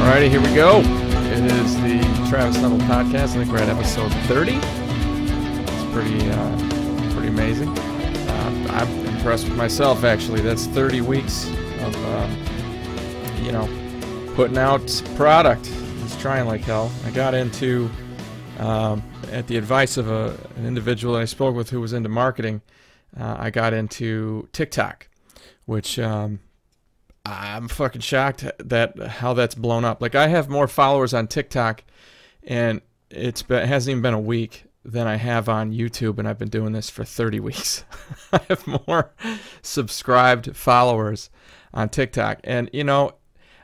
Alrighty, here we go. It is the Travis Neville podcast. I think we're at episode 30. It's pretty amazing. I'm impressed with myself, actually. That's 30 weeks of, putting out product. Just trying like hell. I got into, at the advice of an individual I spoke with who was into marketing, I got into TikTok, which I'm fucking shocked that how that's blown up. Like, I have more followers on TikTok, and it hasn't even been a week, than I have on YouTube, and I've been doing this for 30 weeks. I have more subscribed followers on TikTok, and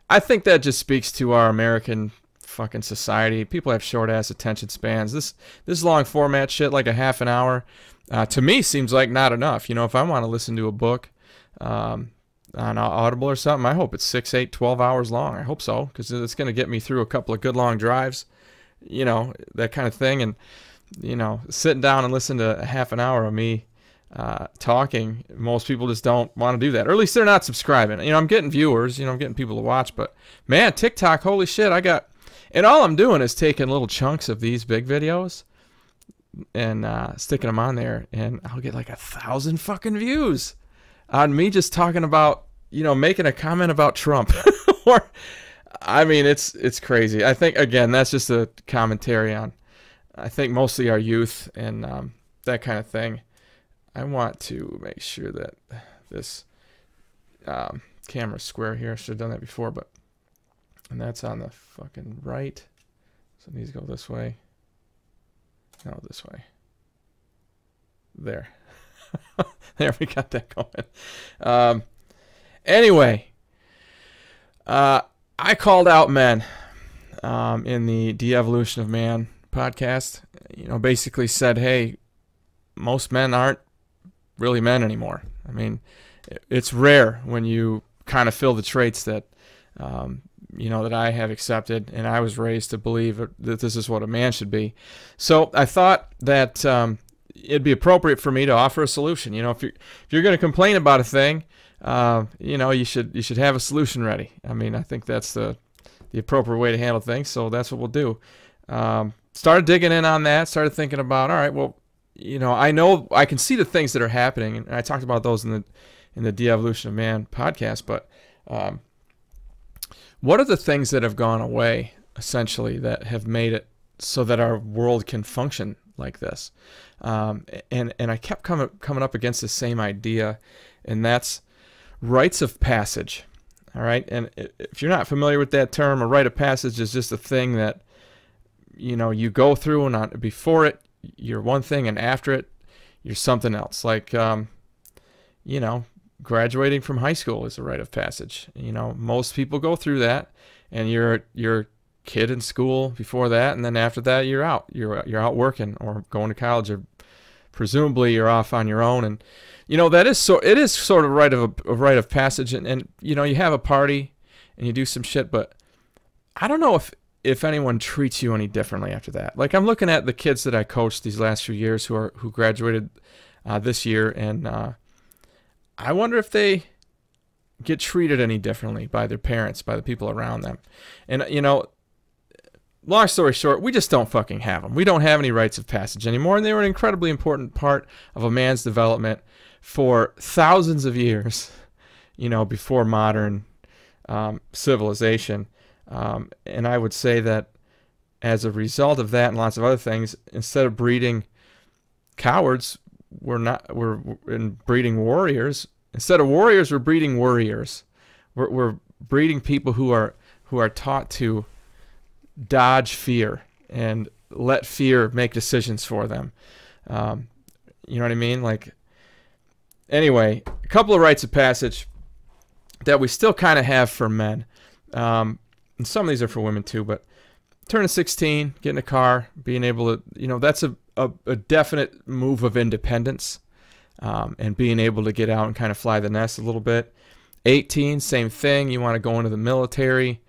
I think that just speaks to our American fucking society. People have short ass attention spans. This long format shit, like a half an hour, to me seems like not enough. If I want to listen to a book, on Audible or something, I hope it's 6, 8, 12 hours long. I hope so, because it's going to get me through a couple of good long drives, that kind of thing. And, sitting down and listening to a half an hour of me talking, most people just don't want to do that. Or at least they're not subscribing. I'm getting viewers, I'm getting people to watch. But, man, TikTok, holy shit, and all I'm doing is taking little chunks of these big videos and sticking them on there, and I'll get like 1,000 fucking views on me just talking about, making a comment about Trump. Or, it's crazy. I think, again, that's just a commentary on, I think, mostly our youth and that kind of thing. I want to make sure that this camera's square here. I should have done that before, and that's on the fucking right. So it needs to go this way. No, this way. There. There, we got that going. Anyway, I called out men in the De-Evolution of Man podcast. Basically said, hey, most men aren't really men anymore. It's rare when you kind of feel the traits that that I have accepted, and I was raised to believe that this is what a man should be. So I thought that it'd be appropriate for me to offer a solution. If you're going to complain about a thing, you should have a solution ready. I think that's the appropriate way to handle things. So that's what we'll do. Started digging in on that. Started thinking about, all right, well, I know I can see the things that are happening, and I talked about those in the De-Evolution of Man podcast. But what are the things that have gone away, essentially, that have made it so that our world can function like this? And I kept coming up against the same idea, and that's rites of passage. All right, and if you're not familiar with that term, a rite of passage is just a thing that you go through, and before it you're one thing, and after it you're something else. Like graduating from high school is a rite of passage. Most people go through that, and you're kid in school before that, and then after that you're out working or going to college, or presumably you're off on your own. And it is sort of a rite of passage, and you have a party and you do some shit, but I don't know if anyone treats you any differently after that. Like, I'm looking at the kids that I coached these last few years who graduated this year, and I wonder if they get treated any differently by their parents, by the people around them. And long story short, we just don't fucking have them. We don't have any rites of passage anymore, and they were an incredibly important part of a man's development for thousands of years, before modern civilization. And I would say that as a result of that and lots of other things, instead of breeding cowards, we're breeding warriors. Instead of warriors, we're breeding worriers. We're breeding people who are taught to dodge fear and let fear make decisions for them. You know what I mean? Like, anyway, a couple of rites of passage that we still kind of have for men. and some of these are for women too, but turning 16, getting a car, being able to, that's a definite move of independence, and being able to get out and kind of fly the nest a little bit. 18, same thing. You want to go into the military,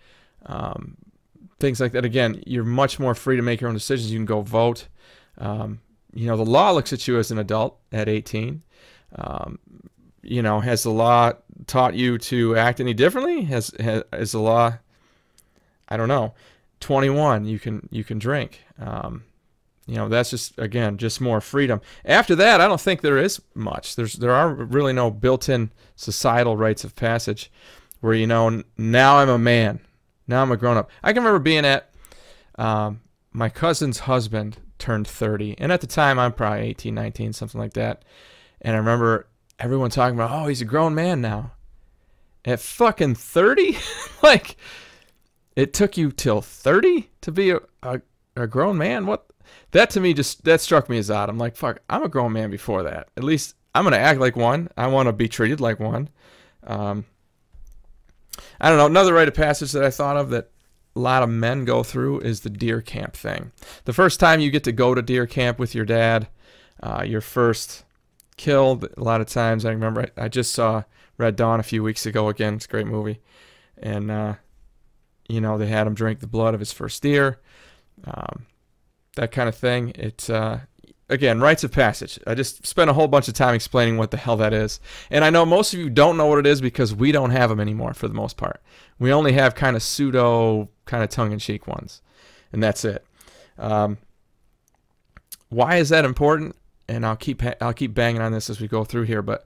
things like that. Again, you're much more free to make your own decisions. You can go vote. The law looks at you as an adult at 18. Has the law taught you to act any differently? Has the law, I don't know. 21, you can drink. That's just more freedom. After that, I don't think there is much. There are really no built-in societal rites of passage where, now I'm a man. Now I'm a grown-up. I can remember being at, my cousin's husband turned 30. And at the time, I'm probably 18, 19, something like that. And I remember everyone talking about, oh, he's a grown man now. At fucking 30? Like, it took you till 30 to be a grown man? What? That to me that struck me as odd. I'm like, fuck, I'm a grown man before that. At least I'm going to act like one. I want to be treated like one. I don't know. Another rite of passage that I thought of that a lot of men go through is the deer camp thing. The first time you get to go to deer camp with your dad, your first kill, a lot of times, I remember I just saw Red Dawn a few weeks ago again. It's a great movie. And, they had him drink the blood of his first deer. That kind of thing. It's, again, rites of passage. I just spent a whole bunch of time explaining what the hell that is. And I know most of you don't know what it is because we don't have them anymore for the most part. We only have kind of pseudo, kind of tongue-in-cheek ones. And that's it. Why is that important? And I'll keep banging on this as we go through here. But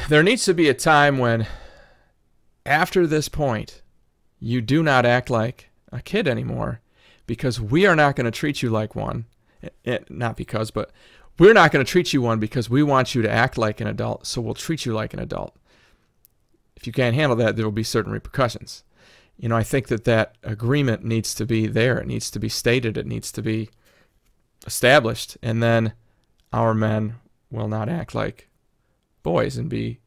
there needs to be a time when, after this point, you do not act like a kid anymore. Because we are not going to treat you like one. Not because, but we're not going to treat you one because we want you to act like an adult, so we'll treat you like an adult. If you can't handle that, there will be certain repercussions. I think that agreement needs to be there. It needs to be stated. It needs to be established. And then our men will not act like boys and be,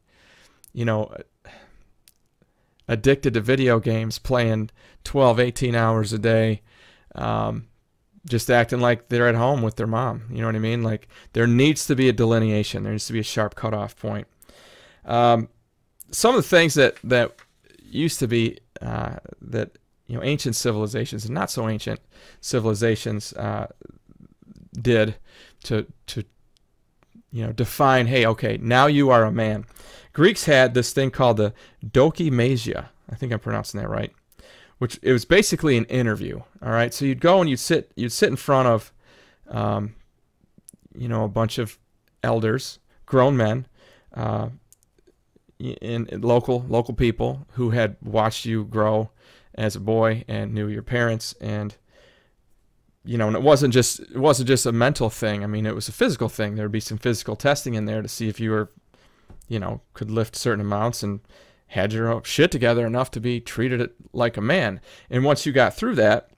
addicted to video games, playing 12, 18 hours a day, just acting like they're at home with their mom. You know what I mean? Like, there needs to be a delineation. There needs to be a sharp cutoff point. Some of the things that used to be ancient civilizations and not so ancient civilizations did to define, hey, okay, now you are a man. Greeks had this thing called the dokimasia. I think I'm pronouncing that right. Which it was basically an interview. All right, so you'd go and you'd sit in front of, a bunch of elders, grown men, in local people who had watched you grow as a boy and knew your parents, and and it wasn't just a mental thing. I mean, it was a physical thing. There would be some physical testing in there to see if you were, could lift certain amounts and had your shit together enough to be treated like a man. And once you got through that,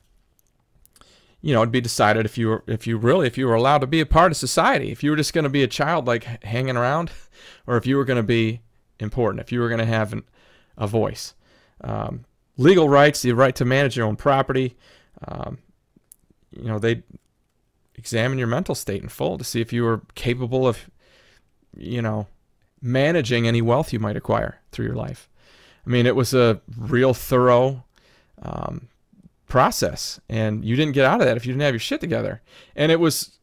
it'd be decided if you were allowed to be a part of society, if you were just going to be a child like hanging around, or if you were going to be important, if you were going to have a voice. Legal rights, the right to manage your own property. They'd examine your mental state in full to see if you were capable of, managing any wealth you might acquire through your life. I mean, it was a real thorough process, and you didn't get out of that if you didn't have your shit together. And it was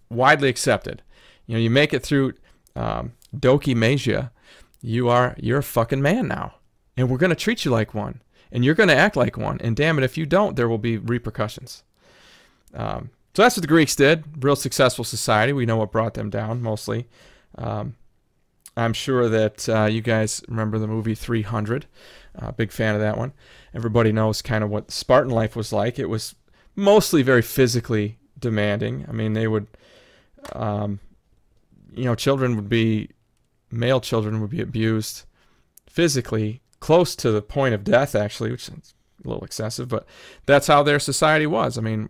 widely accepted. You make it through dokimasia, you're a fucking man now, and we're going to treat you like one, and you're going to act like one, and damn it, if you don't, there will be repercussions. So that's what the Greeks did. Real successful society. We know what brought them down, mostly. I'm sure that you guys remember the movie 300. Big fan of that one. Everybody knows kind of what Spartan life was like. It was mostly very physically demanding. I mean, they would, male children would be abused physically, close to the point of death, actually, which is a little excessive, but that's how their society was. I mean,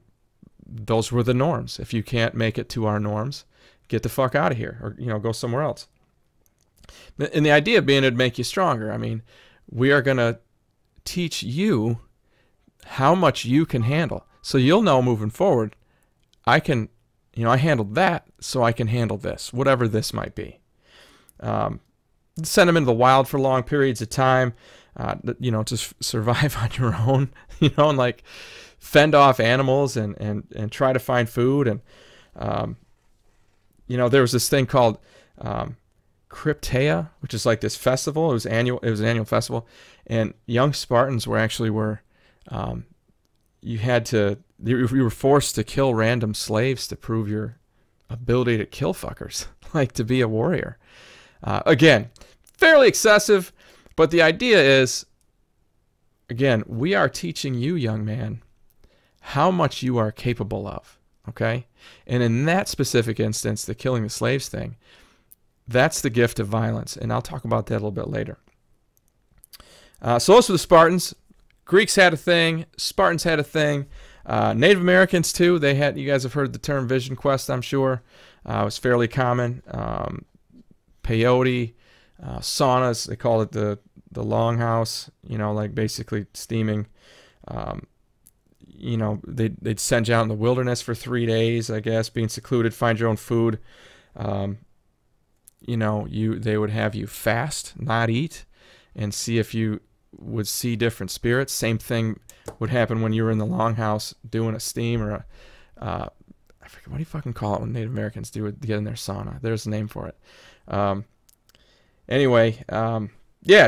those were the norms. If you can't make it to our norms, get the fuck out of here, or go somewhere else. And the idea being it'd make you stronger. I mean, we are going to teach you how much you can handle. So you'll know moving forward, I handled that, so I can handle this, whatever this might be. Send them into the wild for long periods of time, to survive on your own, and like fend off animals and try to find food. And, there was this thing called Cryptea, which is like this festival. It was an annual festival. And young Spartans you were forced to kill random slaves to prove your ability to kill fuckers, like to be a warrior. Again, fairly excessive, but the idea is, again, we are teaching you, young man, how much you are capable of, okay? And in that specific instance, the killing the slaves thing, that's the gift of violence, and I'll talk about that a little bit later. So those were the Spartans. Greeks had a thing. Spartans had a thing. Native Americans, too. They had. You guys have heard the term vision quest, I'm sure. It was fairly common. Peyote, saunas. They call it the longhouse. Like basically steaming. They'd send you out in the wilderness for 3 days, I guess, being secluded, find your own food. They would have you fast, not eat, and see if you would see different spirits. Same thing would happen when you were in the longhouse doing a steam or I forget, what do you fucking call it when Native Americans get in their sauna? There's a name for it.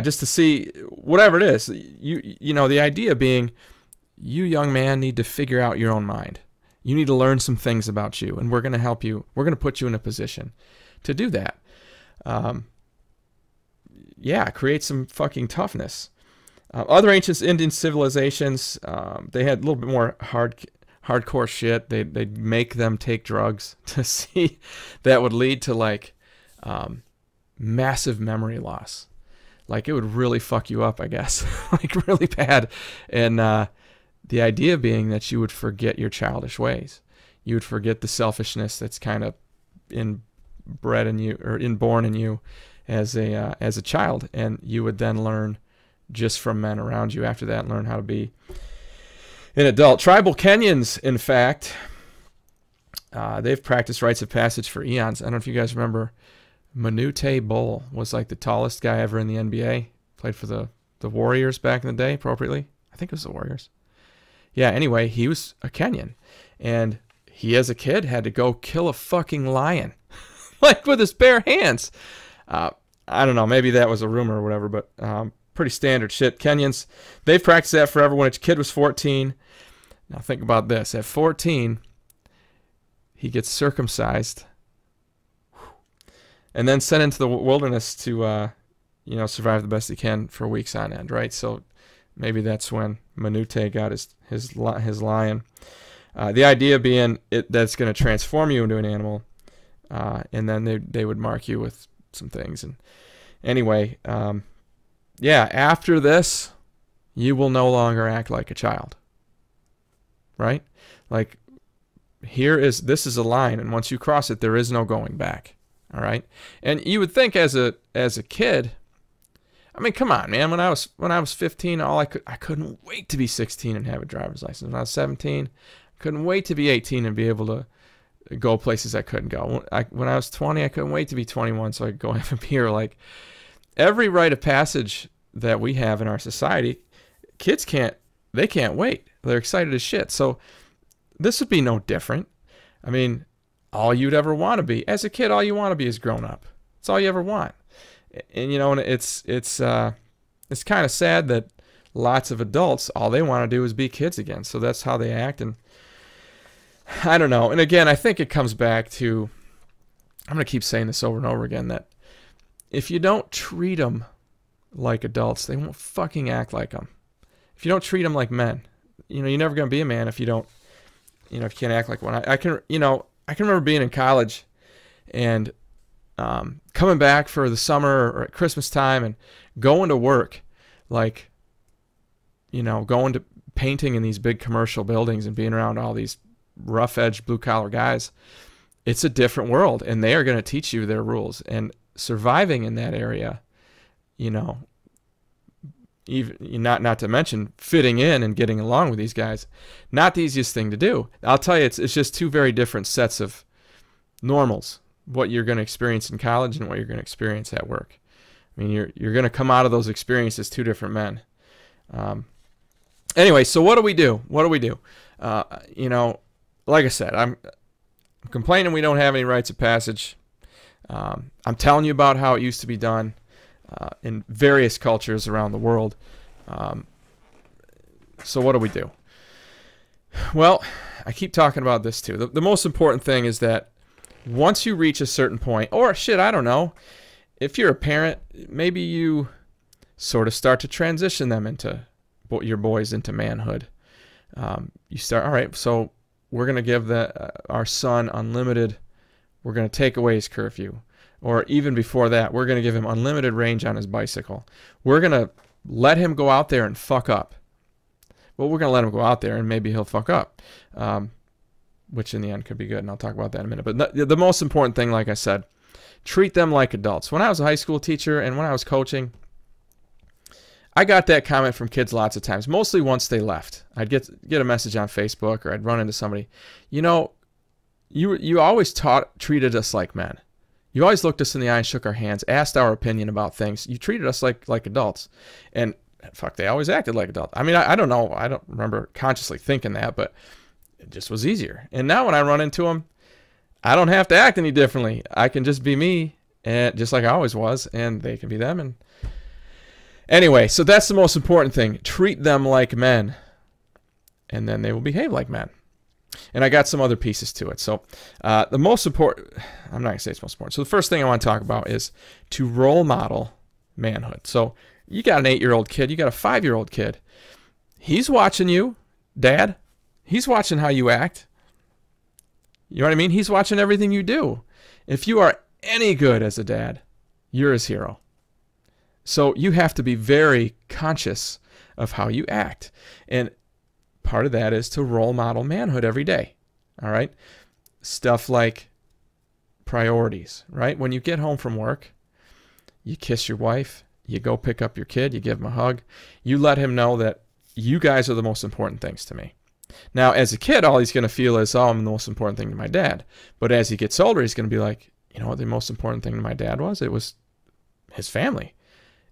Just to see whatever it is. The idea being, you young man need to figure out your own mind. You need to learn some things about you, and we're going to help you. We're going to put you in a position to do that. Create some fucking toughness. Other ancient Indian civilizations, they had a little bit more hardcore shit. They'd make them take drugs to see that would lead to like massive memory loss. Like it would really fuck you up, I guess, like really bad. And the idea being that you would forget your childish ways. You would forget the selfishness that's kind of inborn in you as a child, and you would then learn just from men around you after that and learn how to be an adult. Tribal Kenyans, in fact, they've practiced rites of passage for eons. I don't know if you guys remember, Manute Bol was like the tallest guy ever in the NBA. Played for the Warriors back in the day, appropriately. I think it was the Warriors. Yeah, anyway, he was a Kenyan. And he, as a kid, had to go kill a fucking lion. Like with his bare hands. I don't know, maybe that was a rumor or whatever, but pretty standard shit. Kenyans, they've practiced that forever. When his kid was 14, now think about this. At 14, he gets circumcised and then sent into the wilderness to, survive the best he can for weeks on end, right? So maybe that's when Manute got his lion. The idea being that's going to transform you into an animal, and then they would mark you with some things. And anyway, after this, you will no longer act like a child, right? Like this is a line, and once you cross it, there is no going back. All right. And you would think as a kid, I mean, come on, man. When I was 15, I couldn't wait to be 16 and have a driver's license. When I was 17, I couldn't wait to be 18 and be able to go places I couldn't go. When I was 20, I couldn't wait to be 21 so I could go have a beer. Like every rite of passage that we have in our society, kids can't wait. They're excited as shit. So this would be no different. I mean, all you'd ever want to be as a kid, all you want to be is grown up. It's all you ever want. And and it's kind of sad that lots of adults, all they want to do is be kids again. So that's how they act. And I don't know. And again, I think it comes back to, I'm going to keep saying this over and over again, that if you don't treat them like adults, they won't fucking act like them. If you don't treat them like men, you're never going to be a man if you don't, if you can't act like one. I can remember being in college and coming back for the summer or at Christmas time and going to work, like, going to painting in these big commercial buildings and being around all these rough-edged blue-collar guys. It's a different world, and they are going to teach you their rules. And surviving in that area, even not to mention fitting in and getting along with these guys, not the easiest thing to do. I'll tell you, it's just two very different sets of normals, what you're going to experience in college and what you're going to experience at work. I mean, you're going to come out of those experiences two different men. Anyway, so what do we do? Like I said, I'm complaining we don't have any rites of passage. I'm telling you about how it used to be done in various cultures around the world. So what do we do? Well, I keep talking about this too. The most important thing is that once you reach a certain point, or shit, I don't know, if you're a parent, maybe you sort of start to transition them into your boys into manhood. You start, all right, so we're going to give our son unlimited, we're going to take away his curfew. Or even before that, we're going to give him unlimited range on his bicycle. We're going to let him go out there and fuck up. Well, we're going to let him go out there and maybe he'll fuck up, which in the end could be good, and I'll talk about that in a minute. But the most important thing, like I said, treat them like adults. When I was a high school teacher and when I was coaching, I got that comment from kids lots of times, mostly once they left. I'd get a message on Facebook, or I'd run into somebody. You know, you always treated us like men. You always looked us in the eye and shook our hands, asked our opinion about things. You treated us like adults. And fuck, they always acted like adults. I mean, I don't know. I don't remember consciously thinking that, but it just was easier. And now when I run into them, I don't have to act any differently. I can just be me, and just like I always was, and they can be them. And anyway, so that's the most important thing. Treat them like men, and then they will behave like men. And I got some other pieces to it. So the most important, I'm not going to say it's most important. So the first thing I want to talk about is to role model manhood. So you got an 8-year-old kid, you got a 5-year-old kid. He's watching you, Dad. He's watching how you act. You know what I mean? He's watching everything you do. If you are any good as a dad, you're his hero. So you have to be very conscious of how you act. And part of that is to role model manhood every day. All right? Stuff like priorities, right? When you get home from work, you kiss your wife, you go pick up your kid, you give him a hug, you let him know that you guys are the most important things to me. Now, as a kid, all he's going to feel is, oh, I'm the most important thing to my dad. But as he gets older, he's going to be like, you know what the most important thing to my dad was? It was his family.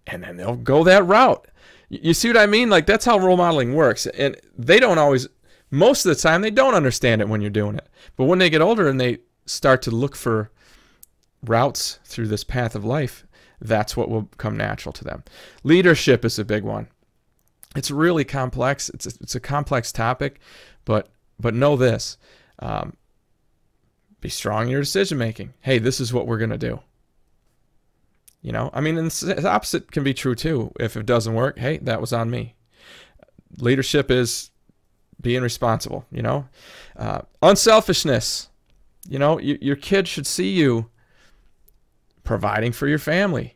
And then they'll go that route. You see what I mean? Like, that's how role modeling works. And they don't always, most of the time, they don't understand it when you're doing it. But when they get older and they start to look for routes through this path of life, that's what will come natural to them. Leadership is a big one. It's really complex. It's a complex topic, but know this. Be strong in your decision making. Hey, this is what we're going to do. You know, I mean, and the opposite can be true too. If it doesn't work, hey, that was on me. Leadership is being responsible, you know. Unselfishness. You know, your kid should see you providing for your family,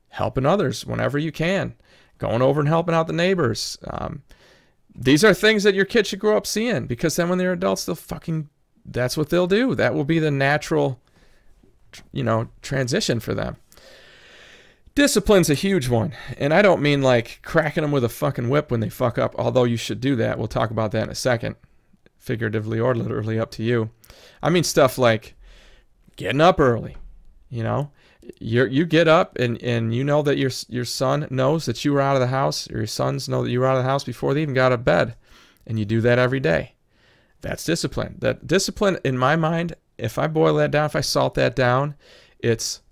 helping others whenever you can, going over and helping out the neighbors. These are things that your kid should grow up seeing, because then when they're adults, that's what they'll do. That will be the natural, you know, transition for them. Discipline's a huge one. And I don't mean like cracking them with a fucking whip when they fuck up, although you should do that. We'll talk about that in a second, figuratively or literally, up to you. I mean stuff like getting up early. You know, you get up and you know that your son knows that you were out of the house, or your sons know that you were out of the house before they even got out of bed, and you do that every day. That's discipline. That discipline, in my mind, if I boil that down, if I salt that down, it's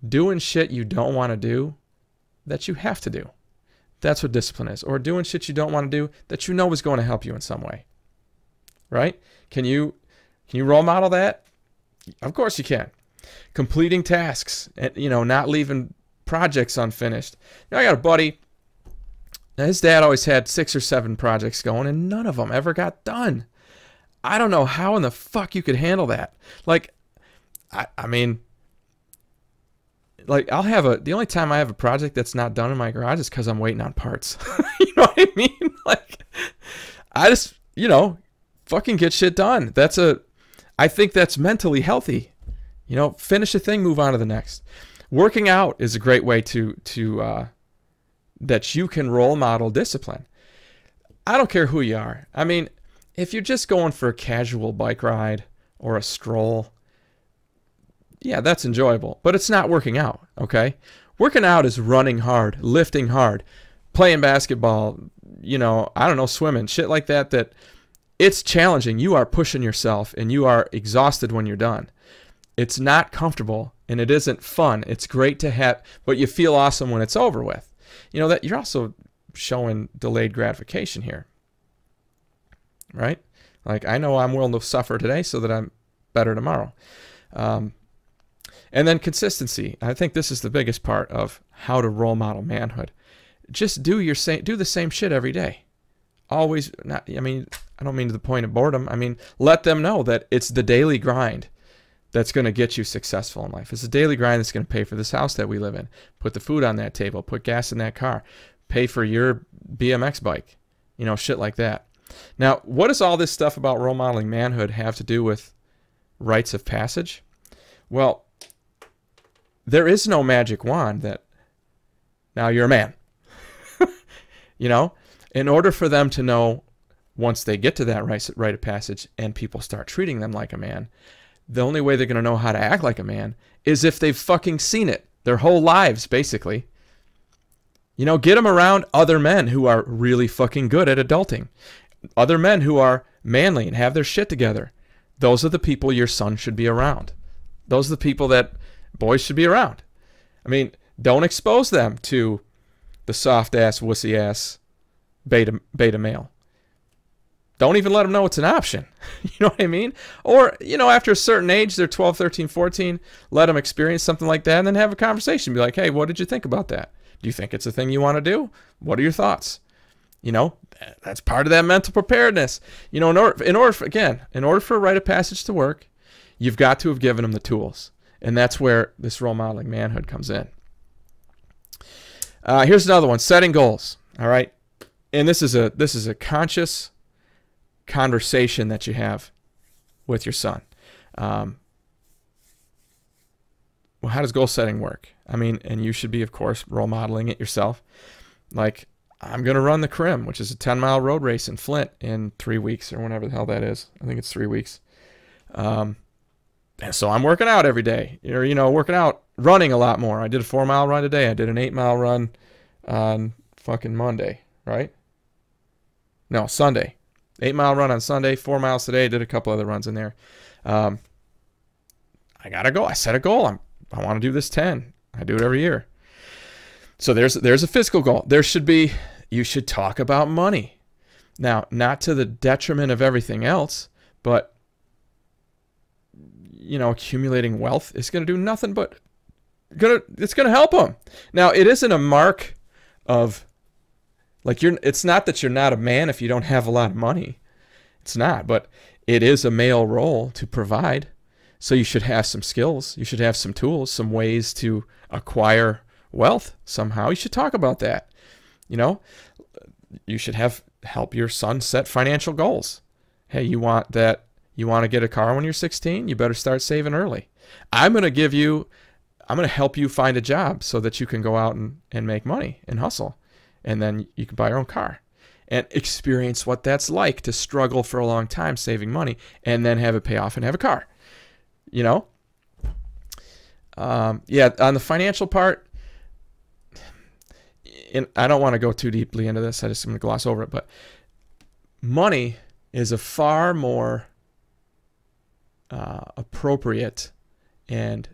doing shit you don't want to do that you have to do. That's what discipline is. Or doing shit you don't want to do that you know is going to help you in some way. Right? Can you role model that? Of course you can. Completing tasks, and, you know, not leaving projects unfinished. You know, I got a buddy. His dad always had 6 or 7 projects going, and none of them ever got done. I don't know how in the fuck you could handle that. Like, I mean, like, the only time I have a project that's not done in my garage is because I'm waiting on parts. You know what I mean? Like, I just, you know, fucking get shit done. I think that's mentally healthy. You know, finish a thing, move on to the next. Working out is a great way to that you can role model discipline. I don't care who you are. I mean, if you're just going for a casual bike ride or a stroll, yeah, that's enjoyable, but it's not working out, okay? Working out is running hard, lifting hard, playing basketball, you know, I don't know, swimming, shit like that, that it's challenging. You are pushing yourself and you are exhausted when you're done. It's not comfortable and it isn't fun. It's great to have, but you feel awesome when it's over with. You know, that you're also showing delayed gratification here, right? Like, I know I'm willing to suffer today so that I'm better tomorrow. And then consistency. I think this is the biggest part of how to role model manhood. Just do the same shit every day. Always, not, I mean, I don't mean to the point of boredom. I mean, let them know that it's the daily grind that's going to get you successful in life. It's the daily grind that's going to pay for this house that we live in. Put the food on that table. Put gas in that car. Pay for your BMX bike. You know, shit like that. Now, what does all this stuff about role modeling manhood have to do with rites of passage? Well, there is no magic wand that now you're a man. You know, in order for them to know once they get to that rite of passage and people start treating them like a man, the only way they're going to know how to act like a man is if they've fucking seen it their whole lives, basically. You know, get them around other men who are really fucking good at adulting. Other men who are manly and have their shit together. Those are the people your son should be around. Those are the people that boys should be around. I mean, don't expose them to the soft-ass, wussy-ass beta male. Don't even let them know it's an option. You know what I mean? Or, you know, after a certain age, they're 12, 13, 14, let them experience something like that and then have a conversation. Be like, hey, what did you think about that? Do you think it's a thing you want to do? What are your thoughts? You know, that's part of that mental preparedness. You know, in order for a rite of passage to work, you've got to have given them the tools. And that's where this role modeling manhood comes in. Here's another one, setting goals. All right. And this is a conscious conversation that you have with your son. Well, how does goal setting work? I mean, and you should be, of course, role modeling it yourself. Like, I'm going to run the Crim, which is a 10-mile road race in Flint in 3 weeks or whenever the hell that is. I think it's 3 weeks. And so I'm working out every day, or, you know, running a lot more. I did a 4-mile run today. I did an 8-mile run on fucking Monday, right? No, Sunday. 8-mile run on Sunday, 4 miles today. Did a couple other runs in there. I got to go. I set a goal. I want to do this 10. I do it every year. So there's a physical goal. You should talk about money. Now, not to the detriment of everything else, but, you know, accumulating wealth is going to do nothing but it's going to help them. Now, it isn't a mark of, like, it's not that you're not a man if you don't have a lot of money. It's not, but it is a male role to provide. So you should have some skills. You should have some tools, some ways to acquire wealth somehow. You should talk about that. You know, you should help your son set financial goals. Hey, you want to get a car when you're 16? You better start saving early. I'm going to help you find a job so that you can go out and make money and hustle. And then you can buy your own car and experience what that's like to struggle for a long time saving money and then have it pay off and have a car. You know? Yeah, on the financial part, and I don't want to go too deeply into this. I'm going to gloss over it. But money is a far more appropriate and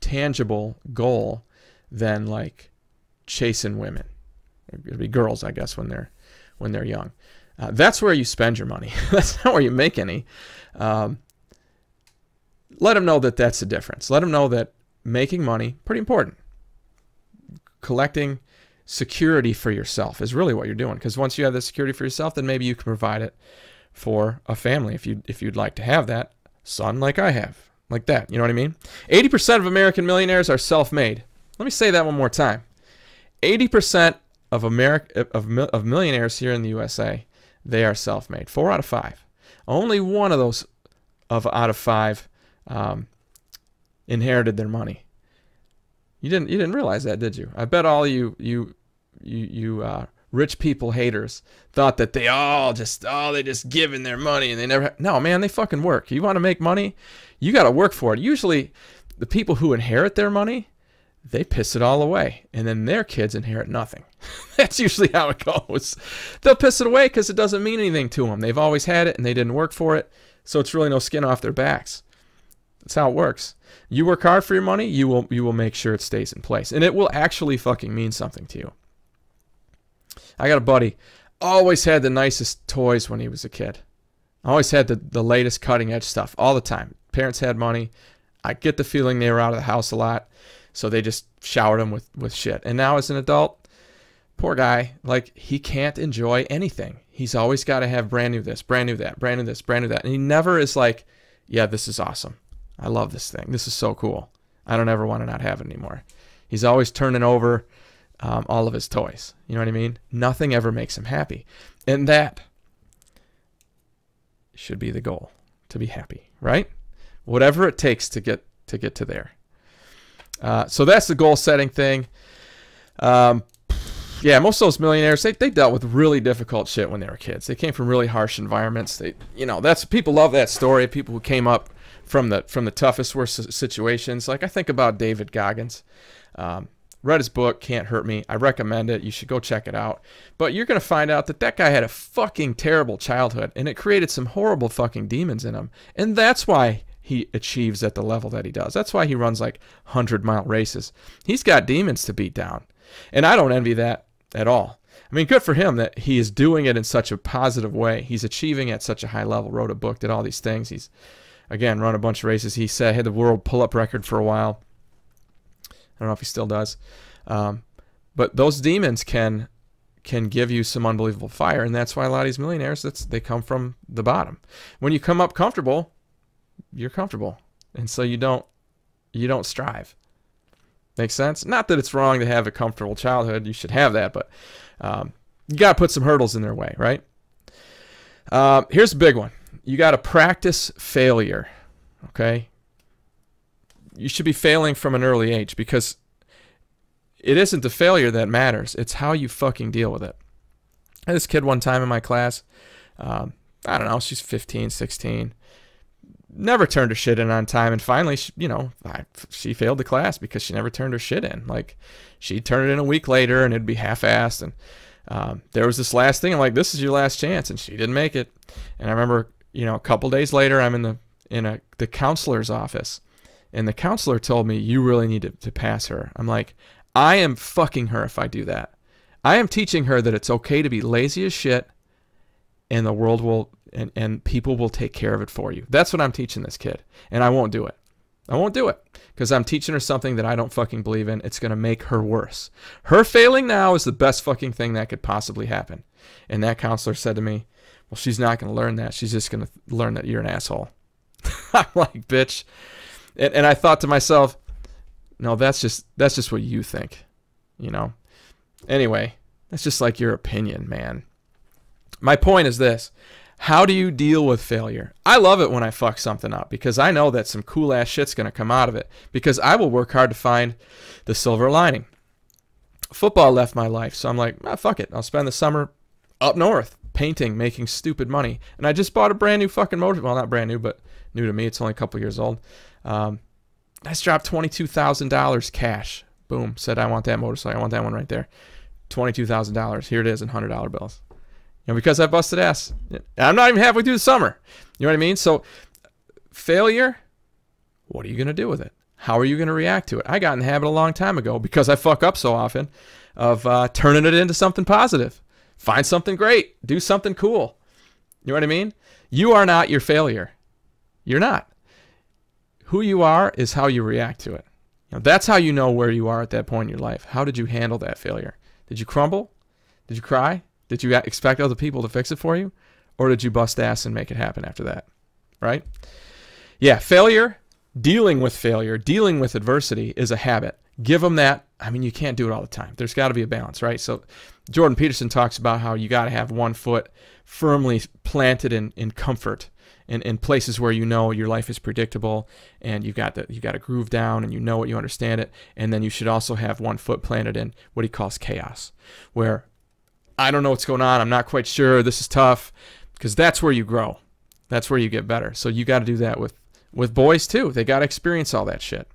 tangible goal than, like, chasing women. It'd be girls, I guess, when they're young. That's where you spend your money. That's not where you make any. Let them know that that's the difference. Let them know that making money, pretty important. Collecting security for yourself is really what you're doing. Because once you have the security for yourself, then maybe you can provide it for a family if you'd like to have that. Son, like I have. Like that. You know what I mean? 80% of American millionaires are self-made. Let me say that one more time. 80% of millionaires here in the USA, they are self-made. 4 out of 5. Only one of those out of 5 inherited their money. You didn't realize that, did you? I bet all you rich people haters thought that they just giving their money and they never. No, man, they fucking work. You want to make money, you got to work for it. Usually, the people who inherit their money, they piss it all away, and then their kids inherit nothing. That's usually how it goes. They'll piss it away because it doesn't mean anything to them. They've always had it, and they didn't work for it, so it's really no skin off their backs. That's how it works. You work hard for your money, you will make sure it stays in place, and it will actually fucking mean something to you. I got a buddy, always had the nicest toys when he was a kid. Always had the latest cutting edge stuff all the time. Parents had money. I get the feeling they were out of the house a lot, so they just showered him with shit. And now as an adult, poor guy, like, he can't enjoy anything. He's always got to have brand new this, brand new that, brand new this, brand new that. And he never is like, yeah, this is awesome. I love this thing. This is so cool. I don't ever want to not have it anymore. He's always turning over all of his toys. You know what I mean? Nothing ever makes him happy. And that should be the goal, to be happy, right? Whatever it takes to get to there. So that's the goal setting thing. Yeah, most of those millionaires, they dealt with really difficult shit when they were kids. They came from really harsh environments. That's people love that story. People who came up from the toughest, worst situations. Like, I think about David Goggins. Read his book, Can't Hurt Me. I recommend it. You should go check it out. But you're going to find out that guy had a fucking terrible childhood, and it created some horrible fucking demons in him. And that's why he achieves at the level that he does. That's why he runs like 100-mile races. He's got demons to beat down. And I don't envy that at all. I mean, good for him that he is doing it in such a positive way. He's achieving at such a high level, wrote a book, did all these things. He's, again, run a bunch of races. He said had the world pull-up record for a while. I don't know if he still does. But those demons can give you some unbelievable fire, and that's why a lot of these millionaires, they come from the bottom. When you come up comfortable, you're comfortable, and so you don't strive. Makes sense? Not that it's wrong to have a comfortable childhood. You should have that, but you got to put some hurdles in their way, right? Here's a big one. You got to practice failure, okay? You should be failing from an early age, because it isn't the failure that matters. It's how you fucking deal with it. I had this kid one time in my class. I don't know. She's 15, 16. Never turned her shit in on time. And finally, she failed the class because she never turned her shit in. Like, she'd turn it in a week later and it'd be half-assed. And there was this last thing. I'm like, this is your last chance. And she didn't make it. And I remember, a couple days later, I'm in the counselor's office. And the counselor told me, you really need to pass her. I'm like, I am fucking her if I do that. I am teaching her that it's okay to be lazy as shit, and the world will, and people will take care of it for you. That's what I'm teaching this kid. And I won't do it. I won't do it because I'm teaching her something that I don't fucking believe in. It's going to make her worse. Her failing now is the best fucking thing that could possibly happen. And that counselor said to me, well, she's not going to learn that. She's just going to learn that you're an asshole. I'm like, bitch. And I thought to myself, no, that's just what you think, Anyway, that's just like your opinion, man. My point is this. How do you deal with failure? I love it when I fuck something up because I know that some cool-ass shit's going to come out of it because I will work hard to find the silver lining. Football left my life, so I'm like, fuck it. I'll spend the summer up north painting, making stupid money. And I just bought a brand new fucking motorcycle. Well, not brand new, but new to me. It's only a couple years old. I just dropped $22,000 cash. Boom. Said, I want that motorcycle. I want that one right there. $22,000. Here it is in $100 bills. Because I busted ass. I'm not even halfway through the summer. You know what I mean? So failure, what are you going to do with it? How are you going to react to it? I got in the habit a long time ago because I fuck up so often of turning it into something positive. Find something great. Do something cool. You know what I mean? You are not your failure. You're not. Who you are is how you react to it. That's how you know where you are at that point in your life. How did you handle that failure? Did you crumble? Did you cry? Did you expect other people to fix it for you? Or did you bust ass and make it happen after that? Right? Yeah, failure, dealing with adversity is a habit. Give them that. I mean, you can't do it all the time. There's got to be a balance, right? So Jordan Peterson talks about how you got to have one foot firmly planted in comfort, in places where you know your life is predictable and you got to groove down and you know it, you understand it. And then you should also have one foot planted in what he calls chaos, where I don't know what's going on. I'm not quite sure. This is tough, because that's where you grow. That's where you get better. So you got to do that with boys too. They got to experience all that shit.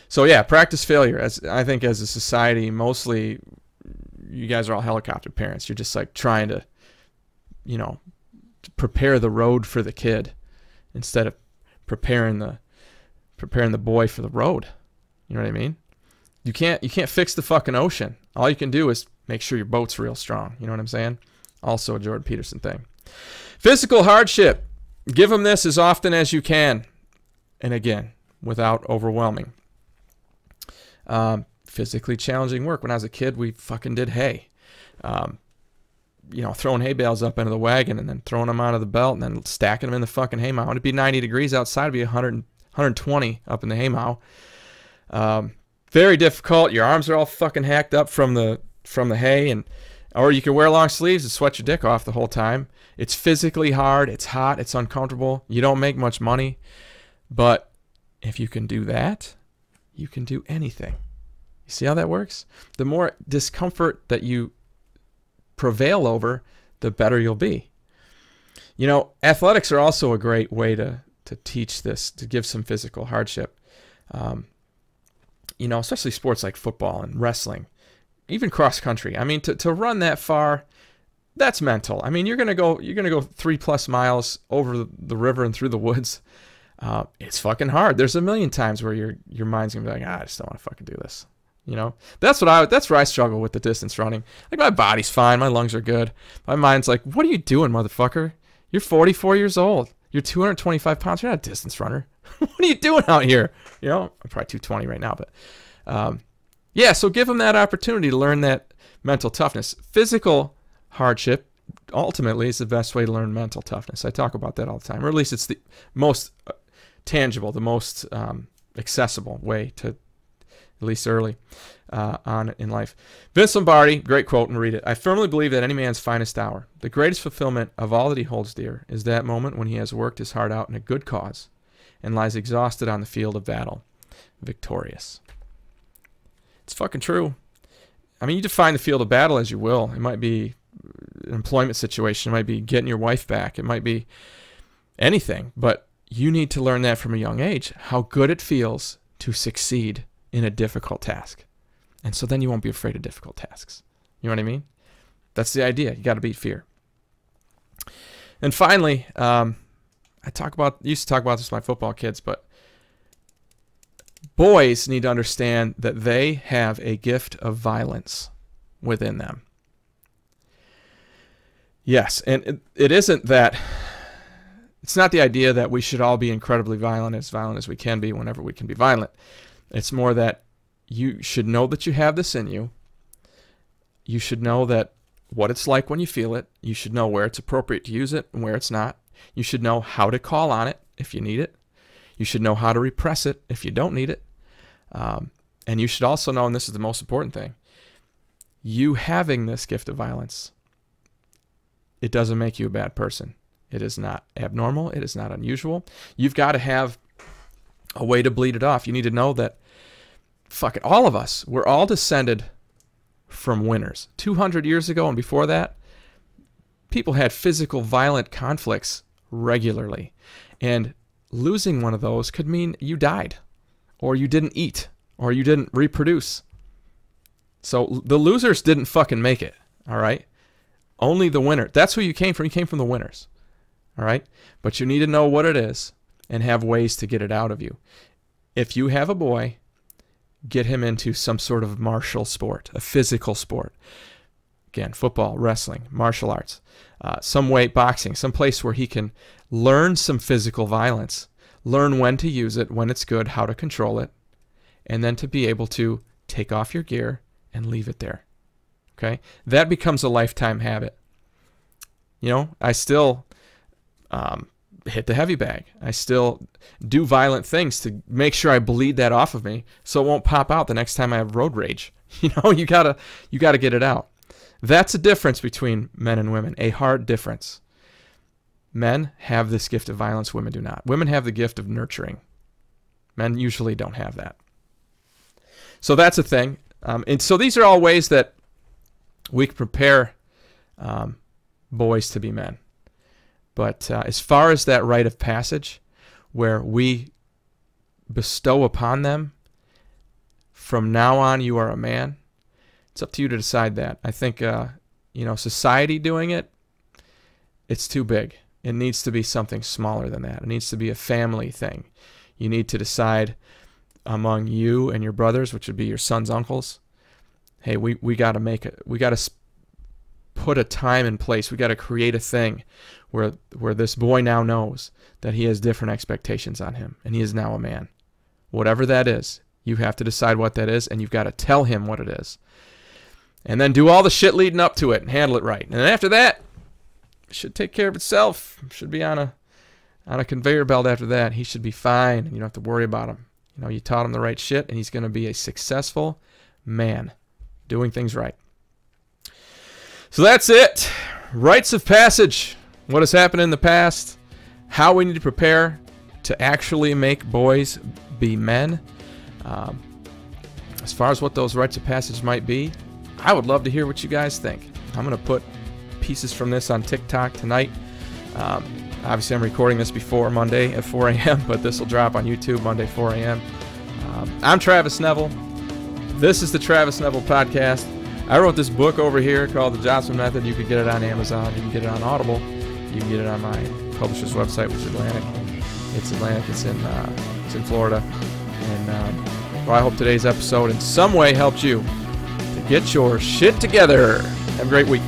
So yeah, practice failure. I think as a society, mostly you guys are all helicopter parents. You're just like trying to, prepare the road for the kid instead of preparing the boy for the road. You know what I mean? You can't fix the fucking ocean. All you can do is make sure your boat's real strong. You know what I'm saying? Also a Jordan Peterson thing. Physical hardship. Give them this as often as you can. And again, without overwhelming. Physically challenging work. When I was a kid, we fucking did hay. Throwing hay bales up into the wagon and then throwing them onto the belt and then stacking them in the fucking hay mow. It'd be 90 degrees outside. It'd be 120 up in the hay mow. Very difficult. Your arms are all fucking hacked up from the hay, or you can wear long sleeves and sweat your dick off the whole time. It's physically hard. It's hot. It's uncomfortable. You don't make much money, but if you can do that, you can do anything. You see how that works? The more discomfort that you prevail over, the better you'll be. Athletics are also a great way to teach this, to give some physical hardship. Especially sports like football and wrestling, even cross country. I mean, to run that far, that's mental. I mean, you're gonna go 3+ miles over the river and through the woods. It's fucking hard. There's a million times where your mind's gonna be like, I just don't want to fucking do this. That's where I struggle with the distance running. Like, my body's fine, my lungs are good. My mind's like, what are you doing, motherfucker? You're 44 years old. You're 225 pounds. You're not a distance runner. What are you doing out here? I'm probably 220 right now, but so give them that opportunity to learn that mental toughness. Physical hardship ultimately is the best way to learn mental toughness. I talk about that all the time, or at least it's the most tangible, the most accessible way to, at least early on in life. Vince Lombardi, great quote, and read it. I firmly believe that any man's finest hour, the greatest fulfillment of all that he holds dear, is that moment when he has worked his heart out in a good cause and lies exhausted on the field of battle, victorious. It's fucking true. I mean, you define the field of battle as you will. It might be an employment situation. It might be getting your wife back. It might be anything. But you need to learn that from a young age, how good it feels to succeed in a difficult task. And so then you won't be afraid of difficult tasks. You know what I mean? That's the idea. You got to beat fear. And finally, used to talk about this with my football kids, but boys need to understand that they have a gift of violence within them. Yes, and it isn't that, it's not the idea that we should all be incredibly violent as we can be whenever we can be violent. It's more that you should know that you have this in you. You should know that what it's like when you feel it. You should know where it's appropriate to use it and where it's not. You should know how to call on it if you need it. You should know how to repress it if you don't need it. And you should also know, and this is the most important thing, you having this gift of violence, it doesn't make you a bad person. It is not abnormal. It is not unusual. You've got to have a way to bleed it off. You need to know that, fuck it, all of us, we're all descended from winners. 200 years ago and before that, people had physical, violent conflicts regularly. And losing one of those could mean you died, or you didn't eat, or you didn't reproduce. So the losers didn't fucking make it, all right? Only the winner. That's who you came from. You came from the winners, all right? But you need to know what it is and have ways to get it out of you. If you have a boy, get him into some sort of martial sport, a physical sport. Again, football, wrestling, martial arts, some way, boxing, some place where he can learn some physical violence, learn when to use it, when it's good, how to control it, and then to be able to take off your gear and leave it there. Okay? That becomes a lifetime habit. I still hit the heavy bag. I still do violent things to make sure I bleed that off of me so it won't pop out the next time I have road rage. You gotta get it out. That's a difference between men and women, a hard difference. Men have this gift of violence, women do not. Women have the gift of nurturing. Men usually don't have that. So that's a thing. And so these are all ways that we can prepare boys to be men. But as far as that rite of passage, where we bestow upon them, from now on you are a man, it's up to you to decide that. I think, society doing it, it's too big. It needs to be something smaller than that. It needs to be a family thing. You need to decide among you and your brothers, which would be your sons' uncles, hey, we got to put a time in place. We got to create a thing where this boy now knows that he has different expectations on him, and he is now a man. Whatever that is, you have to decide what that is, and you've got to tell him what it is. And then do all the shit leading up to it and handle it right. And then after that, it should take care of itself. It should be on a conveyor belt after that. He should be fine, and you don't have to worry about him. You taught him the right shit, and he's going to be a successful man doing things right. So that's it. Rites of passage. What has happened in the past. How we need to prepare to actually make boys be men. As far as what those rites of passage might be, I would love to hear what you guys think. I'm going to put pieces from this on TikTok tonight. Obviously, I'm recording this before Monday at 4 a.m., but this will drop on YouTube Monday, 4 a.m. I'm Travis Neville. This is the Travis Neville Podcast. I wrote this book over here called The Jossman Method. You can get it on Amazon. You can get it on Audible. You can get it on my publisher's website, which is Atlantic. It's Atlantic. It's in Florida. And I hope today's episode in some way helped you to get your shit together. Have a great week.